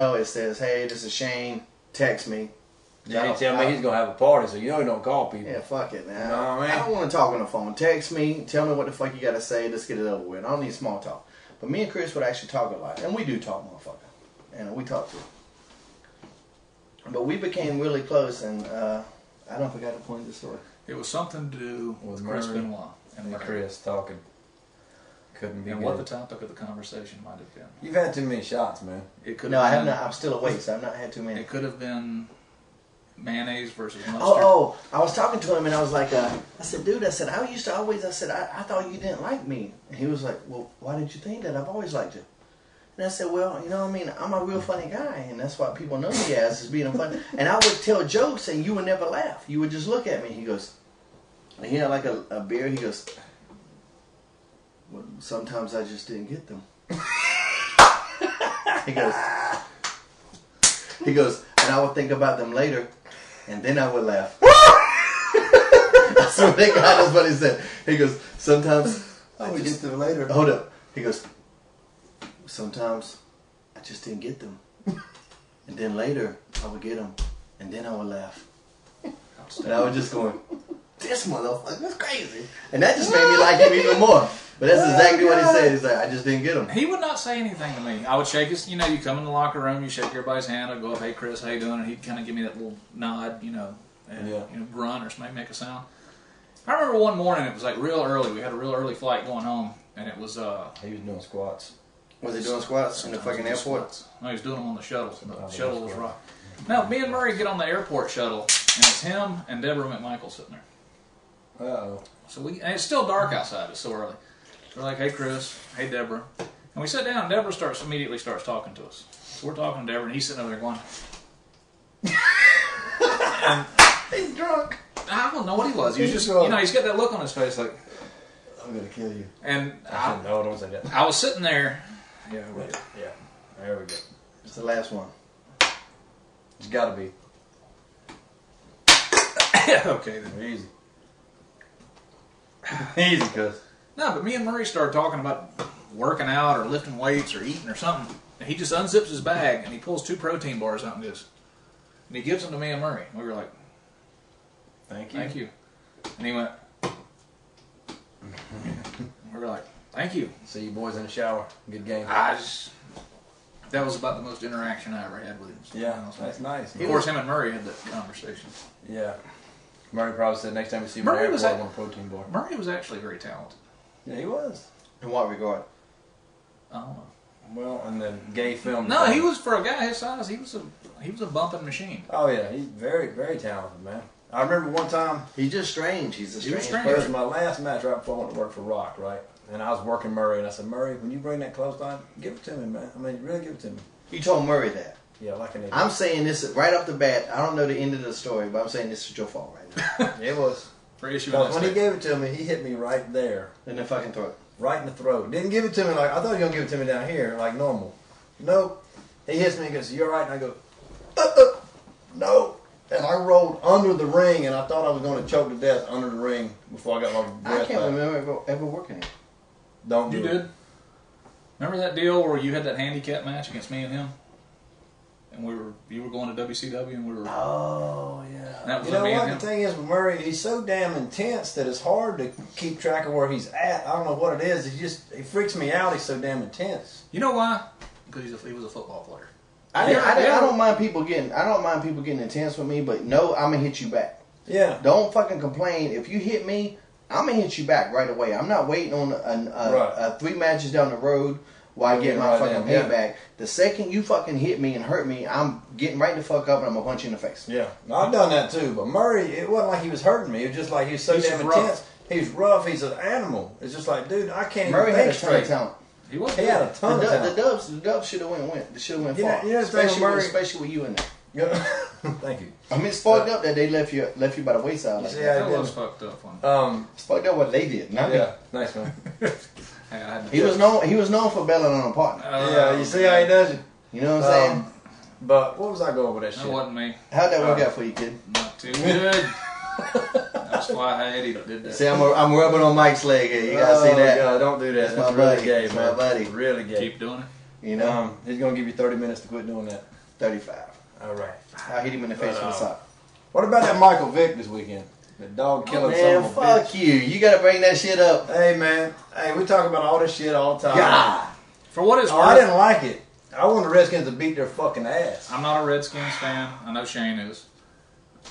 Oh, it says, "Hey, this is Shane. Text me." You didn't tell me he's gonna have a party, so you know he don't call people. Yeah, fuck it, man. You know what I mean? I don't want to talk on the phone. Text me. Tell me what the fuck you got to say. Let's get it over with. I don't need small talk. But me and Chris would actually talk a lot, and we do talk, motherfucker. And we talk too. But we became really close, and I don't forget the point of the story. It was something to do with Chris Benoit and Chris talking. Couldn't be. And good. what the topic of the conversation might have been. You've had too many shots, man. It could. No, I have not. I'm still awake, so I've not had too many. It could have been mayonnaise versus mustard. Oh, I was talking to him, and I was like, I said, dude, I said, I thought you didn't like me. And he was like, well, why did you think that? I've always liked you. And I said, well, you know what I mean? I'm a real funny guy, and that's what people know me as, is being funny. And I would tell jokes, and you would never laugh. You would just look at me. He goes, and he had like a beer. He goes, well, sometimes I just didn't get them. He goes, and I would think about them later, and then I would laugh. I swear to God, that's what he said. He goes, sometimes I would get them later. Hold up. He goes, sometimes I just didn't get them. And then later, I would get them, and then I would laugh. And I was just going, this motherfucker, that's crazy. And that just made me like him even more. But that's exactly what he said. He's like, I just didn't get him. He would not say anything to me. I would shake his, you know, you come in the locker room, you shake everybody's hand, I'd go up, hey Chris, how you doing? And he'd kind of give me that little nod, you know, and you know, grunt or maybe make a sound. I remember one morning, it was like real early. We had a real early flight going home, and it was, he was doing squats. Was he doing squats in the fucking airport? No, he was doing them on the shuttle. The shuttle was rock. No, me and Murray get on the airport shuttle, and it's him and Deborah McMichael sitting there. Uh-oh. So and it's still dark outside. It's so early. We're like, hey Chris, hey Deborah, and we sit down. And Deborah immediately starts talking to us. So we're talking to Deborah, and he's sitting over there going, and he's drunk. I don't know what he was. He was just, you know, he's got that look on his face like, I'm gonna kill you. And no, don't say that. I was sitting there. Yeah, there we go. It's the last one. It's gotta be. Okay, then. Easy. Easy, cuz. No, but me and Murray started talking about working out or lifting weights or eating or something. And he just unzips his bag and he pulls 2 protein bars out and goes, and he gives them to me and Murray. We were like, thank you. Thank you. And he went, we were like, thank you. See you boys in the shower. Good game. That was about the most interaction I ever had with him. Yeah, that's nice. Of course, him and Murray had that conversation. Yeah. Murray probably said next time we see him in the airport, I want a protein bar. Murray was actually very talented. Yeah, he was. In what regard? I don't know. Well, in the gay film. No, he was, for a guy his size, he was a bumping machine. Oh yeah, he's very, very talented, man. I remember one time. He's just strange. He's a strange person. It was my last match right before I went to work for Rock, right? And I was working Murray, and I said, Murray, when you bring that clothesline, give it to me, man. I mean, really give it to me. You told Murray that? Yeah, like an idiot. I'm saying this right off the bat. I don't know the end of the story, but I'm saying this is your fault right now. It was. Because when he gave it to me, he hit me right there. In the fucking throat. Right in the throat. Didn't give it to me like, I thought he was going to give it to me down here, like normal. Nope. He hits me and goes, you alright? And I go, no. And I rolled under the ring, and I thought I was going to choke to death under the ring before I got my breath I can't remember ever working it. Don't do it. You did? Remember that deal where you had that handicap match against me and him? And you were going to WCW and we were... Oh, yeah. That was you know me what? and him. The thing is with Murray, he's so damn intense that it's hard to keep track of where he's at. I don't know what it is. He freaks me out. He's so damn intense. You know why? Because he was a football player. I don't mind people getting intense with me, but no, I'm gonna hit you back. Yeah. Don't fucking complain. If you hit me, I'm gonna hit you back right away. I'm not waiting on 3 matches down the road while I get my fucking payback. The second you fucking hit me and hurt me, I'm getting right the fuck up and I'm gonna punch you in the face. Yeah. I've done that too, but Murray, it wasn't like he was hurting me. It was just like he was so damn intense. He's rough. He's an animal. It's just like, dude, I can't Murray even had think a ton of straight. talent. He had a ton of talent. The Dubs should have went far. You know especially with you in there. Yeah. Thank you. I mean, it's fucked up that they left you by the wayside. Like That was fucked up one. It's fucked up what they did. Not yeah, me. nice man. He was known for bailing on a partner. Yeah, you see how he does it. You know what I'm saying? But what was I going with that shit? That wasn't me. How'd that work out for you, kid? Not too good. That's why Eddie did that. See, I'm rubbing on Mike's leg here. You gotta see that. God, don't do that. That's my really buddy. gay, That's man. my buddy. Really gay. Keep doing it. You know, he's gonna give you 30 minutes to quit doing that. 35. All right. I hit him in the face with a sock. What about that Michael Vick this weekend? The dog killing son Man, of a fuck bitch. you. You gotta bring that shit up. Hey man, hey, we talk about all this shit all the time. God. For what it's Oh, worth, I didn't like it. I want the Redskins to beat their fucking ass. I'm not a Redskins fan. I know Shane is.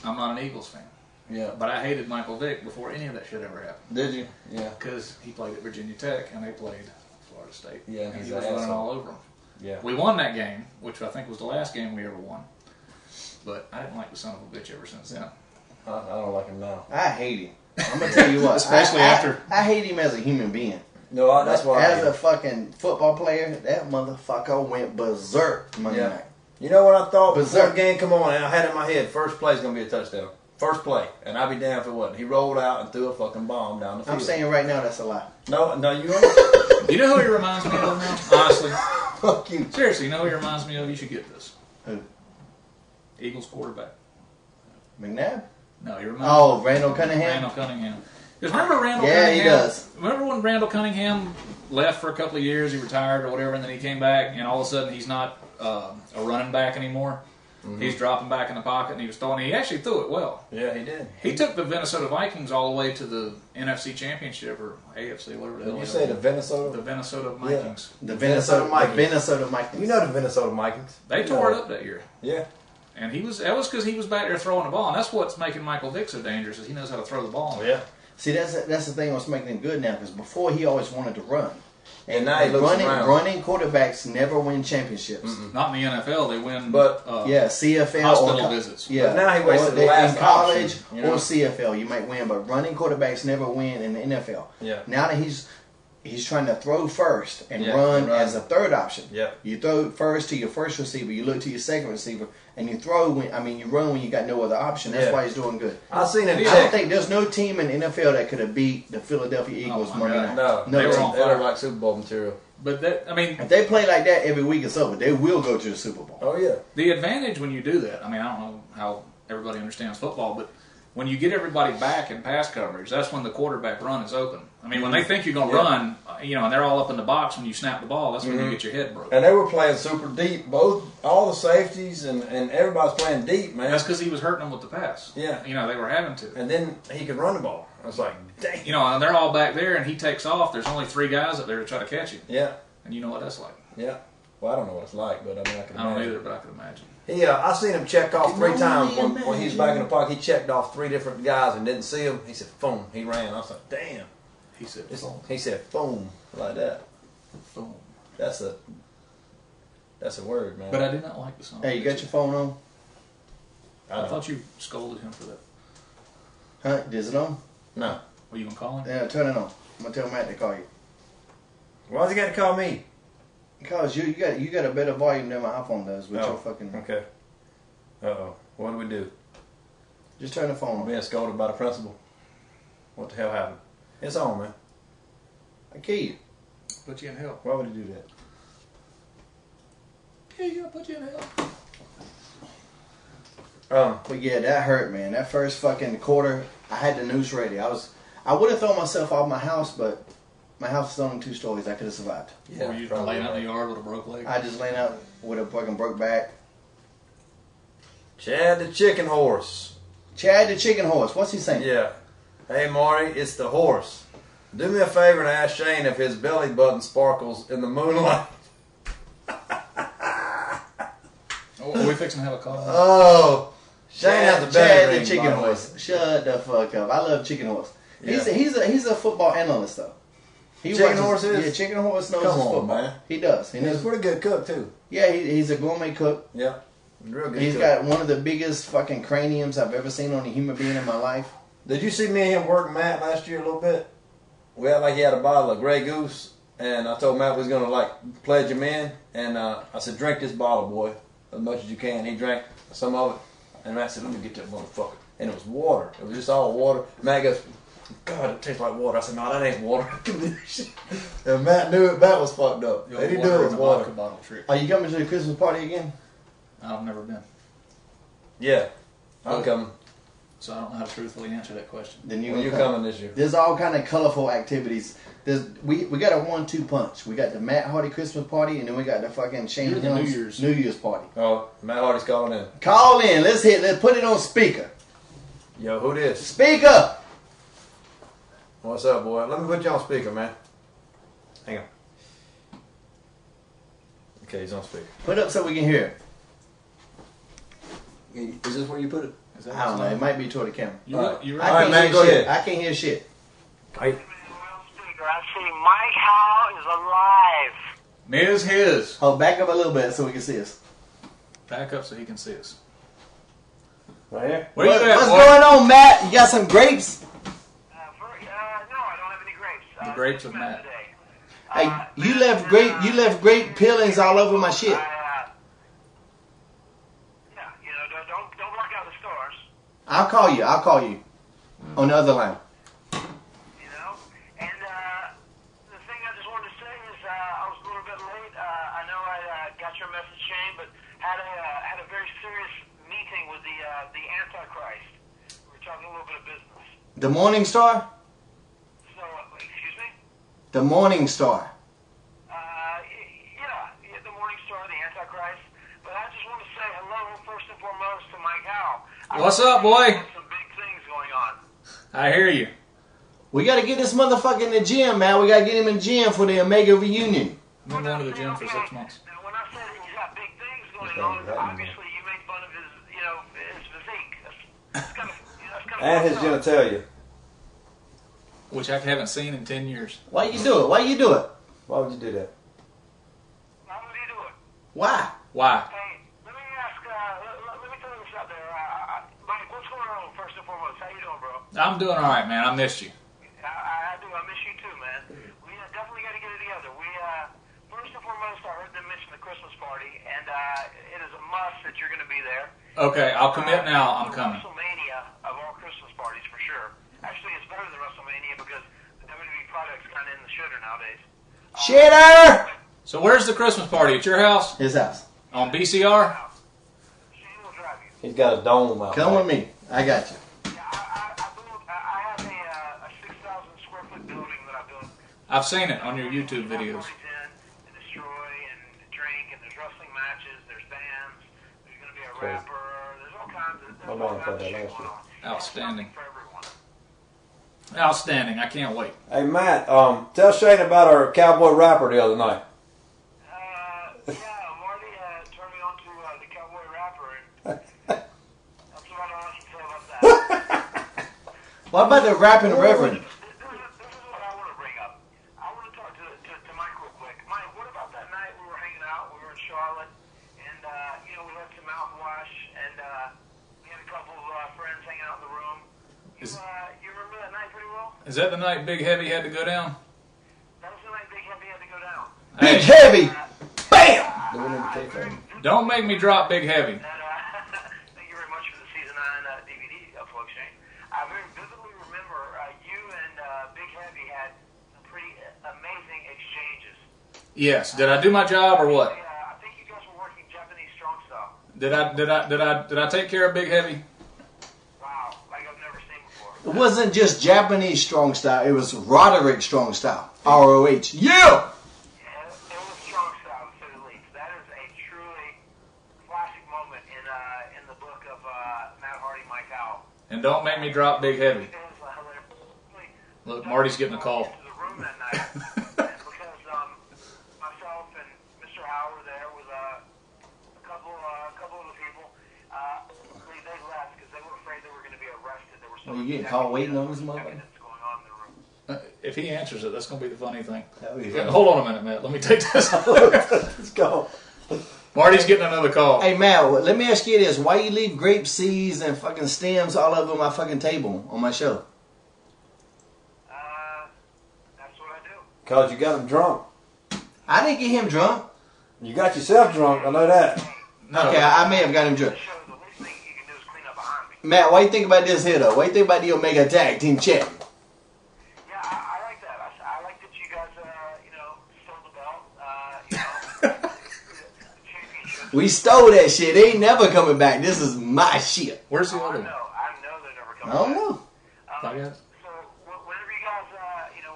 I'm not an Eagles fan. Yeah. But I hated Michael Vick before any of that shit ever happened. Did you? Yeah. Because he played at Virginia Tech and they played Florida State. Yeah, and he's he an was running asshole. all over them. Yeah. We won that game, which I think was the last game we ever won. But I didn't like the son of a bitch ever since then. I don't like him now. I hate him. I'm gonna tell you what. Especially after. I hate him as a human being. No, that's why. As a fucking football player, that motherfucker went berserk Monday night. You know what I thought? Before Berserk. the game come on, and I had in my head, first play's gonna be a touchdown. First play, and I'd be damned if it wasn't. He rolled out and threw a fucking bomb down the field. I'm saying right now that's a lie. No, you ain't. You know who he reminds me of now? Honestly. Fuck you. Seriously, you know who he reminds me of? You should get this. Who? Eagles quarterback. McNabb? No, he reminds Oh, Randall Cunningham? Randall Cunningham. Because remember Randall Yeah, Cunningham? he does. Remember when Randall Cunningham left for a couple of years, he retired or whatever, and then he came back, and all of a sudden he's not a running back anymore. Mm-hmm. He's dropping back in the pocket, and he was throwing. He actually threw it well. Yeah, he did. He took the Minnesota Vikings all the way to the NFC Championship or AFC, whatever the hell. Did you say the Minnesota? The Minnesota Vikings. The Minnesota Vikings. The Minnesota Vikings. You know the Minnesota Vikings. They tore it up that year. Yeah. And that was because he was back there throwing the ball, and that's what's making Michael Vick so dangerous, is he knows how to throw the ball. Yeah. See, that's the thing what's making him good now, because before he always wanted to run. And now he looks around. Running quarterbacks never win championships. Mm-mm. Not in the NFL, they win CFL hospital visits. Yeah. But now he wasted the last in college option, you know? or CFL, you might win, but running quarterbacks never win in the NFL. Yeah. Now that he's trying to throw first and Yeah, run right. as a third option. Yeah. You throw first to your first receiver, you look to your second receiver, and you throw you run when you got no other option. That's Yeah. why he's doing good. I seen him I check. don't think there's no team in the NFL that could have beat the Philadelphia Eagles my Monday God. night. No, They were team. on they were fire. like Super Bowl material. But If they play like that every week, it's over. They will go to the Super Bowl. Oh yeah. the advantage when you do that, I don't know how everybody understands football, but when you get everybody back in pass coverage, that's when the quarterback run is open. When they think you're going to run, and they're all up in the box when you snap the ball, that's when you get your head broke. And they were playing super deep. All the safeties and everybody's playing deep, man. That's because he was hurting them with the pass. Yeah. They were having to. And then he could run the ball. I was like, dang. And they're all back there, and he takes off. There's only 3 guys up there to try to catch him. Yeah. And you know what that's like. Yeah. Well, I don't know what it's like, but I can imagine. I don't either, but I could imagine. I seen him check off 3 can times only when he was back in the pocket. He checked off 3 different guys and didn't see them. He said, boom. He ran. I was like, damn. He said, He said, boom, like that. boom. That's a word, man. But I did not like the song. Hey, you got your phone on? I thought you scolded him for that. Huh? Is it on? No. Were you going to call him? Yeah, turn it on. I'm gonna tell Matt to call you. Why's he got to call me? Because you got a better volume than my iPhone does with Oh, your fucking. Okay. Uh-oh. What do we do? Just turn the phone I'm on. being scolded by the principal. What the hell happened? It's on, man. I kill you. Put you in hell. Why would he do that? Yeah, you gonna put you in hell. But yeah, that hurt, man. That first fucking quarter, I had the noose ready. I would have thrown myself off my house, but my house is only 2 stories. I could have survived. Or you probably laying out in right. the yard with a broke leg. I just laying out with a fucking broke back. Chad the chicken horse. Chad the chicken horse. What's he saying? Yeah. Hey, Marty, it's the horse. Do me a favor and ask Shane if his belly button sparkles in the moonlight. Are we fixing to have a call? Oh, Shane has a belly Chad ring, the chicken by the way. horse. Shut the fuck up. I love chicken horse. Yeah. He's a football analyst though. Chicken horse is? Yeah, chicken horse knows Come his on, football. man. He does. He He's a knows. pretty good cook, too. Yeah, he's a gourmet cook. Yeah. Real good He's cook. got one of the biggest fucking craniums I've ever seen on a human being in my life. Did you see me and him work Matt last year a little bit? We had he had a bottle of Grey Goose, and I told Matt we was gonna pledge him in, and I said, drink this bottle, boy, as much as you can. He drank some of it, and Matt said, let me get that motherfucker. And it was water. It was just all water. Matt goes, God, it tastes like water. I said, no, that ain't water. And Matt knew it. Matt was fucked up. The They old didn't do it in with the water. vodka bottle trick. Are you coming to the Christmas party again? I've never been. Yeah, I'm Okay. coming. so I don't know how to truthfully answer that question. Then You're coming this year. There's all kind of colorful activities. We got a 1-2 punch. We got the Matt Hardy Christmas party, and then we got the fucking Shane You're the Helms New Year's party. Oh, Matt Hardy's calling in. Call in. Let's put it on speaker. Yo, who this? Speaker. What's up, boy? Let me put you on speaker, man. Hang on. Okay, he's on speaker. Put up so we can hear Is this where you put it? Is it. that I don't know. It might be toward the camera. You, Alright. you I right? can't man, hear go shit. ahead. I can't hear shit. Hey. I see Mike Howe is alive. Ms. His. Oh, back up a little bit so we can see us. Back up so he can see us. Right here? Where you at, What's boy? going on, Matt? You got some grapes? No, I don't have any grapes. The grapes of Matt. Today. Hey, you left grape peelings all over my shit. Yeah, don't block out the stores. I'll call you on the other line. And the thing I just wanted to say is I was a little bit late. I know I got your message, Shane, but had a very serious meeting with the Antichrist. We were talking a little bit of business. The Morning Star? So, excuse me? The Morning Star. Yeah, the Morning Star, the Antichrist. But I just want to say hello first and foremost to Mike Howe. What's up, boy? Some big things going on. I hear you. We gotta get this motherfucker in the gym, man. We gotta get him in the gym for the Omega reunion. I've been going to the gym for 6 months. Now, when I said he's got big things going on, obviously you made fun of his physique. That's kind of And his genitalia. Which I haven't seen in 10 years. Why you do it? Why you do it? Why would you do that? How would he do it? Why? Why? Hey, let me ask, let me throw this out there. Mike, what's going on first and foremost? How you doing, bro? I'm doing all right, man. I missed you. I do. I miss you too, man. We definitely got to get it together. First and foremost, I heard them mention the Christmas party, and it is a must that you're going to be there. Okay, I'll commit now. I'm coming. WrestleMania of all Christmas parties for sure. Actually, it's better than WrestleMania because the WWE product's kind of in the shitter nowadays. Shitter! So where's the Christmas party? At your house? His house. On BCR? Shane will drive you. He's got a dome out Come back. with me. I got you. Yeah, I have a 6,000 square foot building that I built. I've seen it on your YouTube videos. Parties in and destroy and drink, and there's wrestling matches, there's bands, there's going to be a rapper, there's all kinds of shit going on. Outstanding. For everyone. Outstanding. I can't wait. Hey, Matt, tell Shane about our cowboy rapper the other night. Yeah, Marty turned me on to the cowboy rapper, and that's about all I can say about that. What about the rapping reverend? This is what I want to bring up. I want to talk to Mike real quick. Mike, what about that night we were hanging out? We were in Charlotte, and we had some mouthwash, and we had a couple of friends hanging out in the room. You remember that night pretty well? Is that the night Big Heavy had to go down? That was the night Big Heavy had to go down. Big Hey, Heavy! Bam! Do we need to take that? don't make me drop Big Heavy. Thank you very much for the season 9 DVD plug, Shane. I very vividly remember you and Big Heavy had some pretty amazing exchanges. Yes. Did I do my job or what? I think you guys were working Japanese strong style. Did I take care of Big Heavy? Wow, like I've never seen before. It wasn't just Japanese strong style. It was Roderick strong style. ROH. Yeah! It was strong style, to say the least. That is a truly classic moment in the book of Matt Hardy, Mike Howe. And don't make me drop Big Heavy. It was hilarious. Look, Marty's getting a call. Into the room that night, and because myself and Mr. Howe were there with a couple of the people. They left because they were afraid they were going to be arrested. There were so You many getting caught waiting on this evidence motherfucker? going on in the room. If he answers it, that's going to be the funny thing. That would be Yeah, funny. hold on a minute, Matt. Let me take this. Let's go. Marty's getting another call. Hey, Matt, let me ask you this. Why you leave grape seeds and fucking stems all over my fucking table on my show? That's what I do. Because you got him drunk. I didn't get him drunk. You got yourself drunk, I know that. No. Okay, I may have got him drunk. The show, the least thing you can do is clean up behind me. Matt, what do you think about this here, though? What do you think about the Omega Tag Team Champion? Yeah, I like that. I like that you guys, stole the belt. The championship. We stole that shit. They ain't never coming back. This is my shit. Where's the I other know one? they're never I don't know. I got it. So whenever you guys,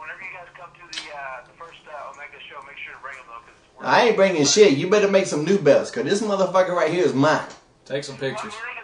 whenever you guys come to the first Omega show, make sure to bring them though, because I ain't bringing shit. You better make some new belts, because this motherfucker right here is mine. Take some pictures. We're